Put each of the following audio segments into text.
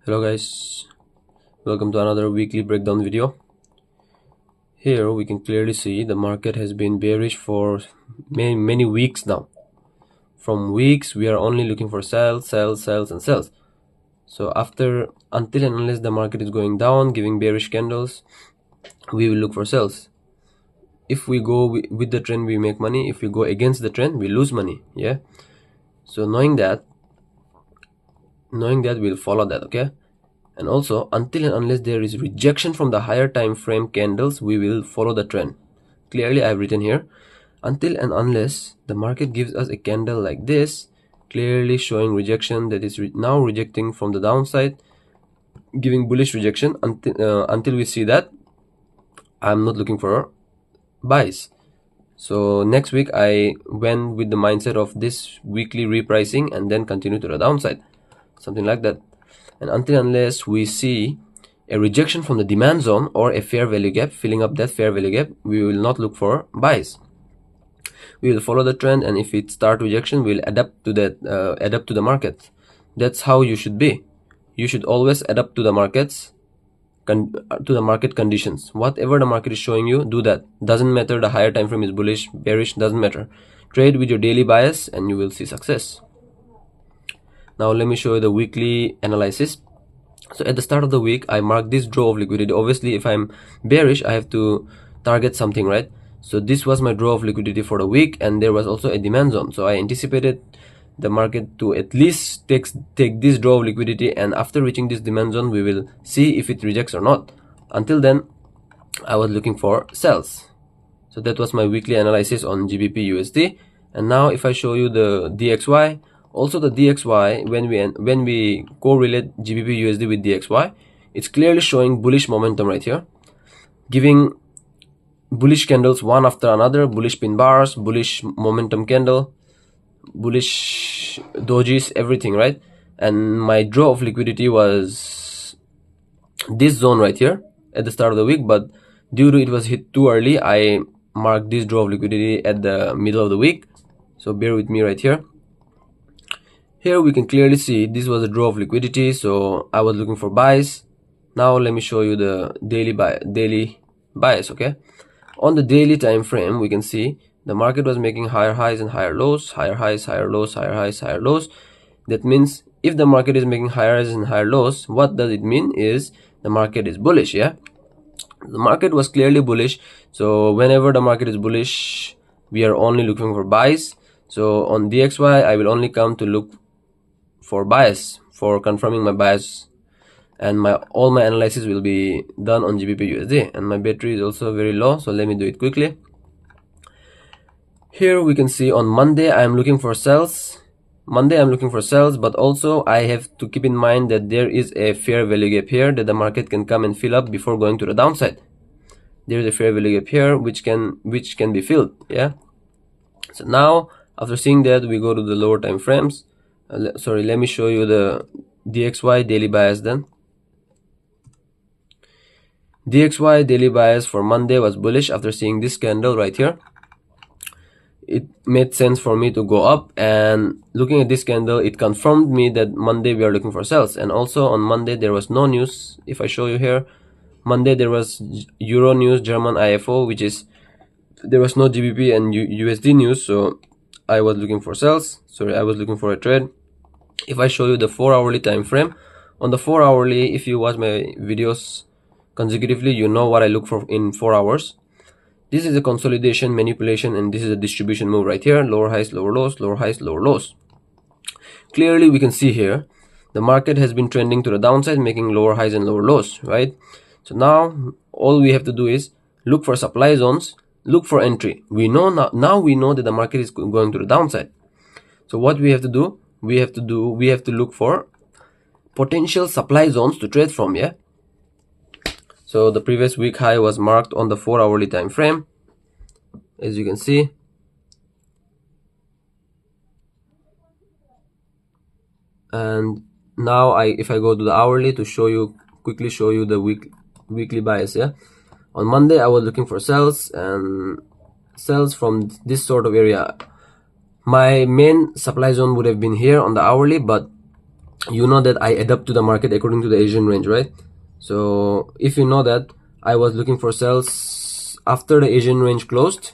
Hello guys, welcome to another weekly breakdown video. Here we can clearly see the market has been bearish for many weeks now. From weeks we are only looking for sells and sells. So until and unless the market is going down giving bearish candles, we will look for sells. If we go with the trend we make money, if we go against the trend we lose money. Yeah, so knowing that we'll follow that. Okay, and also until and unless there is rejection from the higher time frame candles we will follow the trend. Clearly I've written here, until and unless the market gives us a candle like this clearly showing rejection, that is now rejecting from the downside, giving bullish rejection. Until we see that, I'm not looking for buys. So next week I went with the mindset of this weekly repricing and then continue to the downside, something like that. And until unless we see a rejection from the demand zone or a fair value gap filling up that fair value gap, we will not look for buys. We will follow the trend, and if it start rejection we'll adapt to that, adapt to the market. That's how you should be. You should always adapt to the markets, to the market conditions. Whatever the market is showing you, do that. Doesn't matter the higher time frame is bullish, bearish, doesn't matter. Trade with your daily bias and you will see success. Now let me show you the weekly analysis. So at the start of the week I marked this draw of liquidity. Obviously if I'm bearish I have to target something, right? So this was my draw of liquidity for the week, and there was also a demand zone. So I anticipated the market to at least take this draw of liquidity, and after reaching this demand zone we will see if it rejects or not. Until then I was looking for sells. So that was my weekly analysis on GBP USD. And now if I show you the DXY, also the DXY, when we correlate GBP USD with DXY, it's clearly showing bullish momentum right here, giving bullish candles one after another, bullish pin bars, bullish momentum candle, bullish dojis, everything, right? And my draw of liquidity was this zone right here at the start of the week, but due to it was hit too early, I marked this draw of liquidity at the middle of the week. So bear with me right here. Here we can clearly see this was a draw of liquidity, so I was looking for buys. Now let me show you the daily bias. Okay, on the daily time frame we can see the market was making higher highs and higher lows, higher highs, higher lows, higher highs, higher lows. That means if the market is making higher highs and higher lows, what does it mean is the market is bullish. Yeah, the market was clearly bullish. So whenever the market is bullish we are only looking for buys. So on DXY I will only come to look for bias, for confirming my bias, and all my analysis will be done on GBP USD. And my battery is also very low, so let me do it quickly. Here we can see on Monday I am looking for sells. But also I have to keep in mind that there is a fair value gap here that the market can come and fill up before going to the downside. There is a fair value gap here which can be filled. Yeah, so now after seeing that we go to the lower time frames. Let me show you the DXY daily bias then. DXY daily bias for Monday was bullish. After seeing this candle right here, it made sense for me to go up, and looking at this candle it confirmed me that Monday we are looking for sells. And also on Monday there was no news. If I show you here, Monday there was Euro news, German IFO, which is, there was no GBP and USD news, so I was looking for sells. I was looking for a trade. If I show you the 4-hourly time frame, on the 4-hourly, if you watch my videos consecutively, you know what I look for in 4 hours. This is a consolidation, manipulation, and this is a distribution move right here. Lower highs, lower lows, lower highs, lower lows. Clearly we can see here the market has been trending to the downside, making lower highs and lower lows, right? So now all we have to do is look for supply zones, look for entry. We know now we know that the market is going to the downside. So what we have to do, we have to look for potential supply zones to trade from. Yeah, so the previous week high was marked on the 4-hourly time frame, as you can see. And now if I go to the hourly to quickly show you the weekly bias. Yeah, on Monday I was looking for sells, and sells from this sort of area. My main supply zone would have been here on the hourly, but you know that I adapt to the market according to the Asian range, right? So if you know that I was looking for sells after the Asian range closed,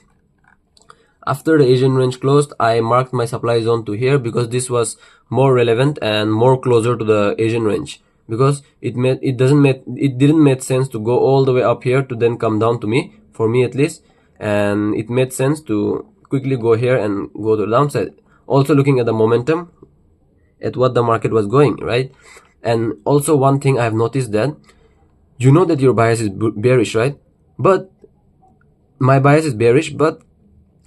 I marked my supply zone to here because this was more relevant and more closer to the Asian range, because it didn't make sense to go all the way up here to then come down to me, for me at least, and it made sense to quickly go here and go to the downside. Also looking at the momentum, at what the market was going, right? And also one thing I have noticed, that you know that your bias is bearish, right? But my bias is bearish, but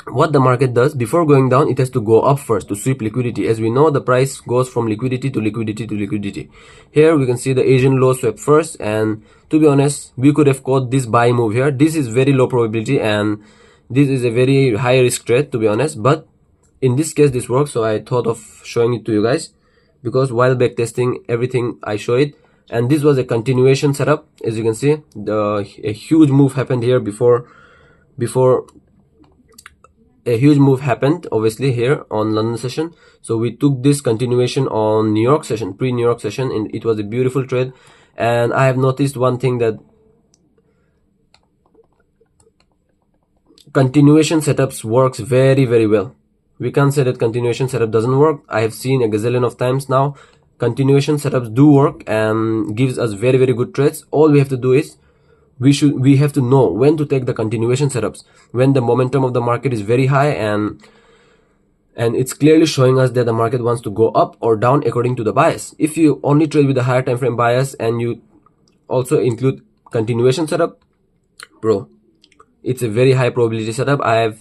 what the market does, before going down, it has to go up first to sweep liquidity. As we know, the price goes from liquidity to liquidity to liquidity. Here we can see the Asian low swept first, and to be honest, we could have caught this buy move here. This is very low probability and this is a very high risk trade, to be honest, but in this case this works, so I thought of showing it to you guys, because while backtesting everything I show it. And this was a continuation setup. As you can see, a huge move happened here before a huge move happened obviously here on London session. So we took this continuation on New York session, pre-New York session, and it was a beautiful trade. And I have noticed one thing, that continuation setups works very, very well. We can't say that continuation setup doesn't work. I have seen a gazillion of times now. Continuation setups do work and gives us very, very good trades. All we have to do is we have to know when to take the continuation setups, when the momentum of the market is very high and it's clearly showing us that the market wants to go up or down according to the bias. If you only trade with the higher time frame bias and you also include continuation setup, bro, it's a very high probability setup. I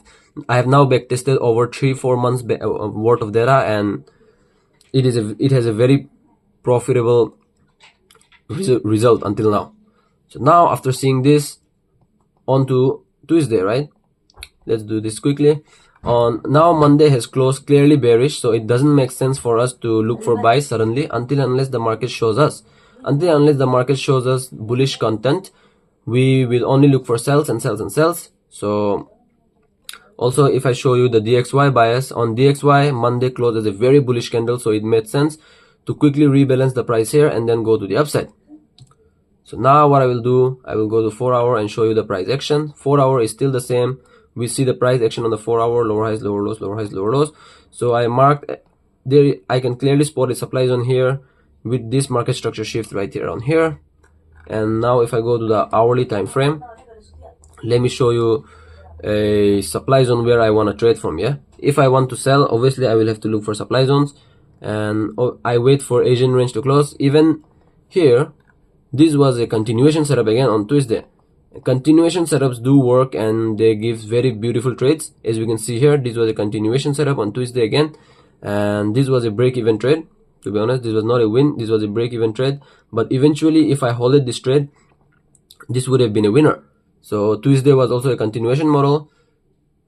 have now backtested over 3-4 months worth of data, and it has a very profitable result until now. So now, after seeing this, on to Tuesday, right? Let's do this quickly. On now, Monday has closed clearly bearish, so it doesn't make sense for us to look for buys suddenly unless the market shows us. Unless the market shows us bullish content, we will only look for sells and sells and sells. So also, if I show you the DXY bias, on DXY, Monday closed as a very bullish candle, so it made sense to quickly rebalance the price here and then go to the upside. So now what I will do, I will go to 4 hour and show you the price action. 4 hour is still the same. We see the price action on the 4 hour, lower highs, lower lows, lower highs, lower lows. So I marked there, I can clearly spot a supply zone here with this market structure shift right here on here. And now if I go to the hourly time frame, let me show you a supply zone where I want to trade from. Yeah, if I want to sell, obviously I will have to look for supply zones, and I wait for Asian range to close. Even here, this was a continuation setup again on Tuesday. Continuation setups do work and they give very beautiful trades. As we can see here, this was a continuation setup on Tuesday again, and this was a break-even trade. To be honest, this was not a win, this was a break-even trade, but eventually if I holded this trade, this would have been a winner. So Tuesday was also a continuation model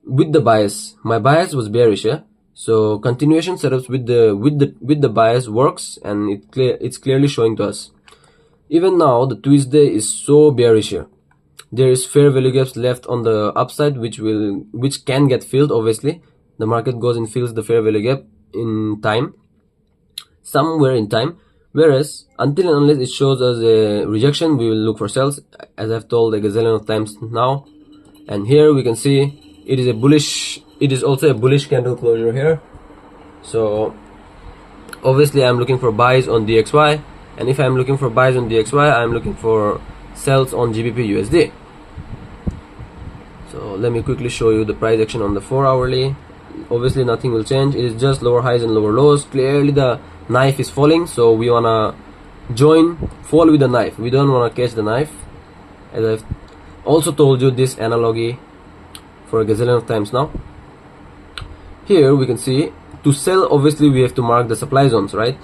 with the bias. My bias was bearish, yeah. So continuation setups with the bias works, and it's clearly showing to us. Even now, the Tuesday is so bearish here. There is fair value gaps left on the upside, which can get filled. Obviously, the market goes and fills the fair value gap in time, somewhere in time. Whereas until and unless it shows us a rejection, we will look for sells, as I've told a gazillion of times now. And here we can see it is a bullish. It is also a bullish candle closure here. So obviously, I'm looking for buys on DXY. And if I'm looking for buys on DXY, I'm looking for sells on GBP USD. So let me quickly show you the price action on the 4 hourly. Obviously nothing will change. It is just lower highs and lower lows. Clearly the knife is falling, so we wanna fall with the knife. We don't wanna catch the knife. As I've also told you this analogy for a gazillion of times now. Here we can see, to sell obviously we have to mark the supply zones, right?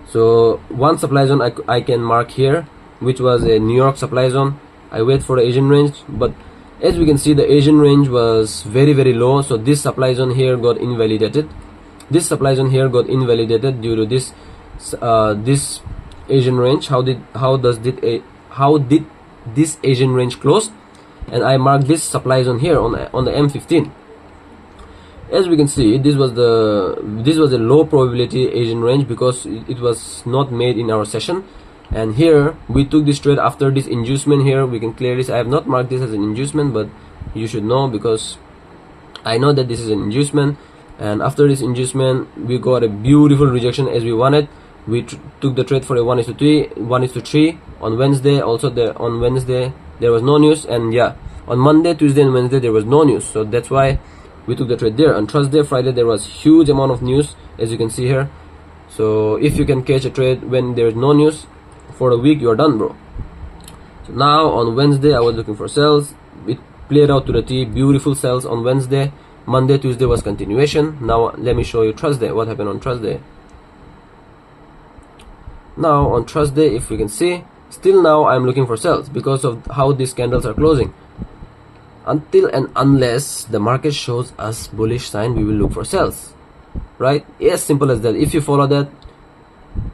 So one supply zone I can mark here, which was a New York supply zone. I wait for the Asian range, but as we can see, the Asian range was very, very low, so this supply zone here got invalidated. This supply zone here got invalidated due to this this Asian range. How did this Asian range close? And I marked this supply zone here on the M15. As we can see, this was a low probability Asian range because it was not made in our session. And here we took this trade after this inducement. Here we can clearly see, I have not marked this as an inducement, but you should know because I know that this is an inducement. And after this inducement, we got a beautiful rejection as we wanted. We took the trade for a 1:3 on Wednesday. Also on Wednesday there was no news, and yeah, on Monday, Tuesday and Wednesday there was no news, so that's why we took the trade there. On Thursday, Friday there was huge amount of news, as you can see here. So if you can catch a trade when there is no news for a week, you are done, bro. So now on Wednesday I was looking for sells. It played out to the T. Beautiful sells on Wednesday. Monday, Tuesday was continuation. Now let me show you Thursday, what happened on Thursday. Now on Thursday, if we can see, still now I'm looking for sells because of how these candles are closing. Until and unless the market shows us bullish sign, we will look for sells, right? As simple as that. If you follow that,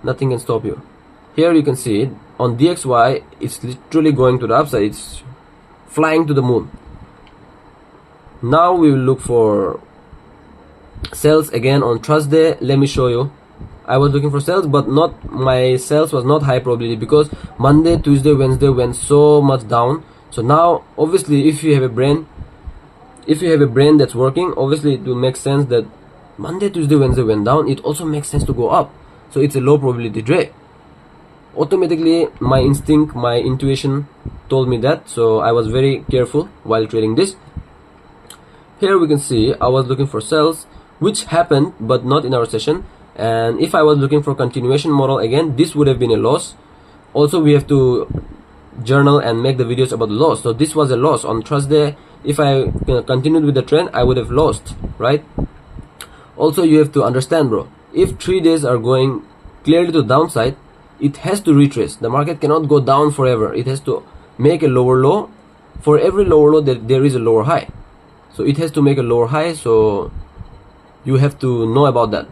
nothing can stop you. Here you can see it on DXY, it's literally going to the upside, it's flying to the moon. Now we will look for sells again on Thursday. Let me show you. I was looking for sells, but not, my sells was not high probability because Monday, Tuesday, Wednesday went so much down. So now obviously if you have a brain that's working, obviously it will make sense that Monday, Tuesday, Wednesday went down. It also makes sense to go up. So it's a low probability trade. Automatically my instinct, my intuition told me that, so I was very careful while trading this. Here we can see I was looking for sells, which happened but not in our session. And if I was looking for continuation model again, this would have been a loss. Also we have to journal and make the videos about the loss. So this was a loss on Thursday. If I continued with the trend, I would have lost, right? Also you have to understand, bro, if 3 days are going clearly to downside, it has to retrace. The market cannot go down forever. It has to make a lower low. For every lower low there is a lower high, so it has to make a lower high. So you have to know about that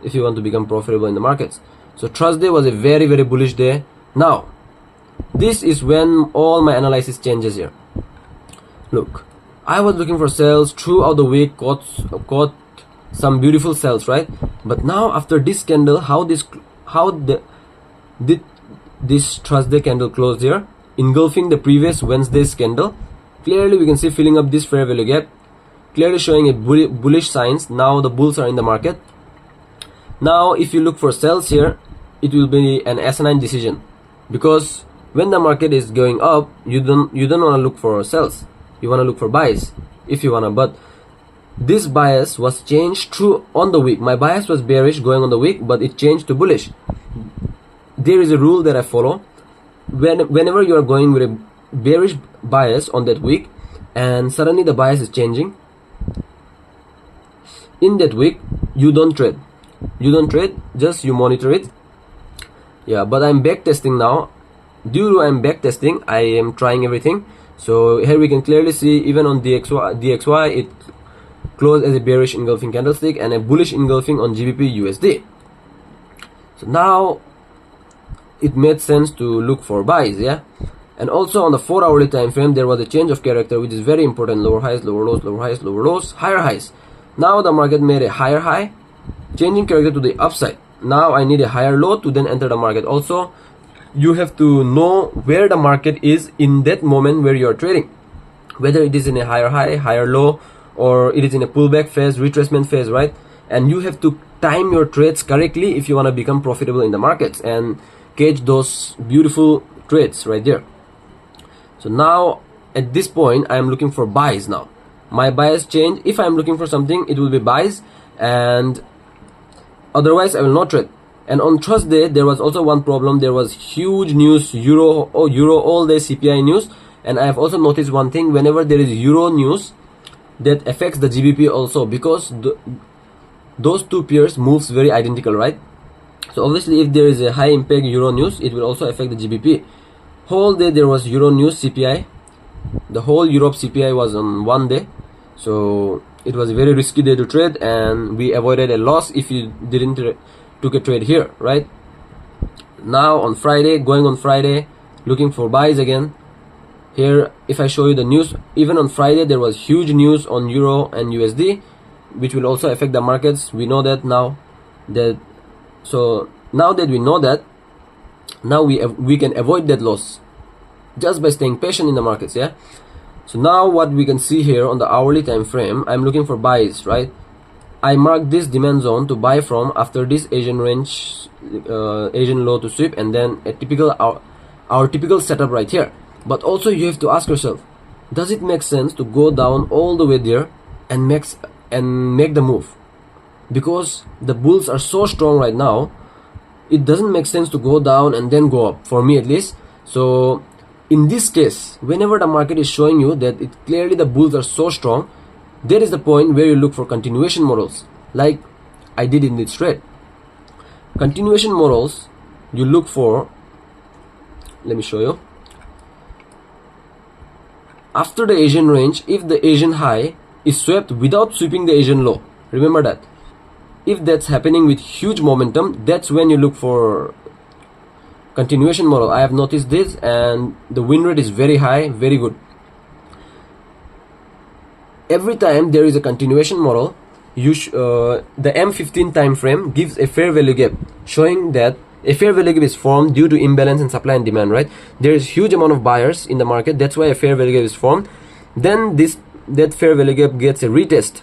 if you want to become profitable in the markets. So Thursday was a very, very bullish day. Now this is when all my analysis changes here. Look, I was looking for sales throughout the week, got some beautiful sales, right? But now after this candle, did this Thursday candle closed here, engulfing the previous Wednesday's candle. Clearly we can see filling up this fair value gap, clearly showing a bullish signs. Now the bulls are in the market. Now if you look for sells here, it will be an asinine decision, because when the market is going up, you don't want to look for sells, you want to look for buys if you want to. But this bias was changed through on the week. My bias was bearish going on the week, but it changed to bullish. There is a rule that I follow. Whenever you are going with a bearish bias on that week and suddenly the bias is changing, in that week you don't trade, just you monitor it. Yeah, but I'm back testing now. Due to I'm back testing, I am trying everything. So here we can clearly see even on DXY it closed as a bearish engulfing candlestick and a bullish engulfing on GBP USD. So now it made sense to look for buys, yeah. And also on the 4-hourly time frame there was a change of character, which is very important. Lower highs, lower lows, lower highs, lower lows, higher highs. Now the market made a higher high, changing character to the upside. Now I need a higher low to then enter the market. Also you have to know where the market is in that moment where you are trading, whether it is in a higher high, higher low, or it is in a pullback phase, retracement phase, right? And you have to time your trades correctly if you want to become profitable in the markets and catch those beautiful trades right there. So now at this point I am looking for buys. Now my bias change. If I am looking for something, it will be buys, and otherwise I will not trade. And on Thursday there was also one problem. There was huge news, euro all day CPI news. And I have also noticed one thing: whenever there is euro news, that affects the GBP also, because those two pairs moves very identical, right? So obviously if there is a high impact euro news, it will also affect the GBP. Whole day there was euro news CPI. The whole Europe CPI was on one day, so it was a very risky day to trade, and we avoided a loss if you didn't took a trade here, right? Now on Friday, going on Friday, looking for buys again. Here if I show you the news, even on Friday there was huge news on euro and USD. which will also affect the markets. We know that now. So now that we know that, now we can avoid that loss just by staying patient in the markets. Yeah. So now what we can see here on the hourly time frame, I'm looking for buys, right? I mark this demand zone to buy from after this Asian range, Asian low to sweep, and then a typical our typical setup right here. But also you have to ask yourself, does it make sense to go down all the way there and make the move? Because the bulls are so strong right now, it doesn't make sense to go down and then go up, for me at least. So in this case, whenever the market is showing you that it clearly the bulls are so strong, there is the point where you look for continuation models, like I did in this trade. Continuation models, you look for, let me show you. After the Asian range, if the Asian high is swept without sweeping the Asian low, remember that. If that's happening with huge momentum, that's when you look for continuation model. I have noticed this, and the win rate is very high, very good. Every time there is a continuation model, the M15 time frame gives a fair value gap, showing that a fair value gap is formed due to imbalance in supply and demand, right? There is huge amount of buyers in the market, that's why a fair value gap is formed. Then that fair value gap gets a retest.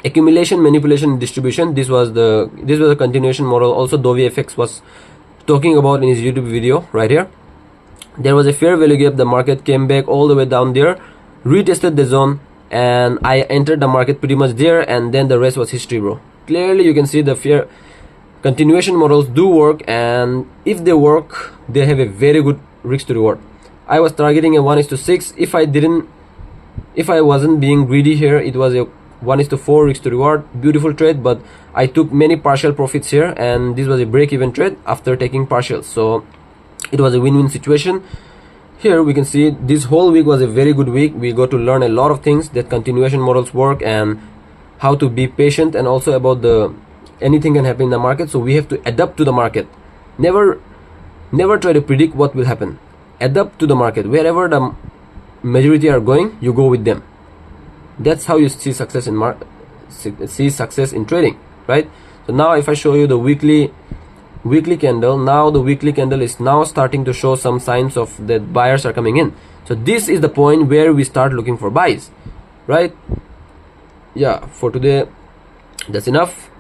Accumulation, manipulation, distribution. This was a continuation model. Also Dovey FX was talking about in his YouTube video right here. There was a fair value gap, the market came back all the way down there, retested the zone, and I entered the market pretty much there, and then the rest was history, bro. Clearly you can see the fair continuation models do work, and if they work, they have a very good risk to reward. I was targeting a 1:6. If I wasn't being greedy here, it was a 1:4 risk to reward. Beautiful trade, but I took many partial profits here, and this was a break-even trade after taking partials, so it was a win-win situation. Here we can see this whole week was a very good week. We got to learn a lot of things, that continuation models work and how to be patient, and also about anything can happen in the market, so we have to adapt to the market. Never try to predict what will happen. Adapt to the market. Wherever the majority are going, you go with them. That's how you see success in trading, right? So now if I show you the weekly candle, now the weekly candle is now starting to show some signs of that buyers are coming in. So this is the point where we start looking for buys, right? Yeah, for today that's enough.